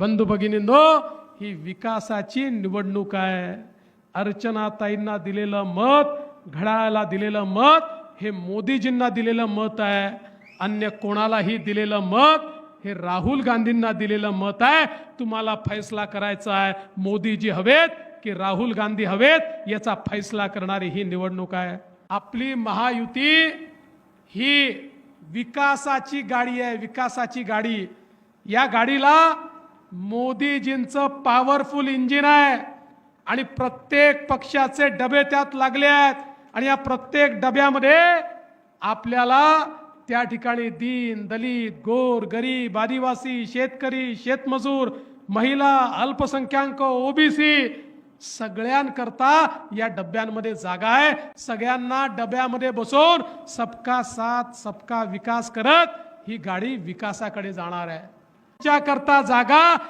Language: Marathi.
बंधू भगिनींनो, ही विकासाची निवडणूक आहे। अर्चनाताईंना दिलेलं मत, घड्याळाला दिलेलं मत हे मोदीजींना दिलेलं मत आहे। अन्य कोणालाही दिलेलं मत हे राहुल गांधींना दिलेलं मत आहे। तुम्हाला फैसला करायचा आहे, मोदीजी हवेत की राहुल गांधी हवेत याचा फैसला करणारी ही निवडणूक आहे। आपली महायुती ही विकासाची गाडी आहे, विकासाची गाडी। या गाडीला मोदीजींचं पॉवरफुल इंजिन आहे आणि प्रत्येक पक्षाचे डबे त्यात लागले आहेत आणि या प्रत्येक डब्यामध्ये आपल्याला त्या ठिकाणी दीन दलित गोर गरीब आदिवासी शेतकरी शेतमजूर महिला अल्पसंख्याक ओबीसी सगळ्यांकरता या डब्यांमध्ये जागा आहे। सगळ्यांना डब्यामध्ये बसवून सबका साथ सबका विकास करत ही गाडी विकासाकडे जाणार आहे। करता जागा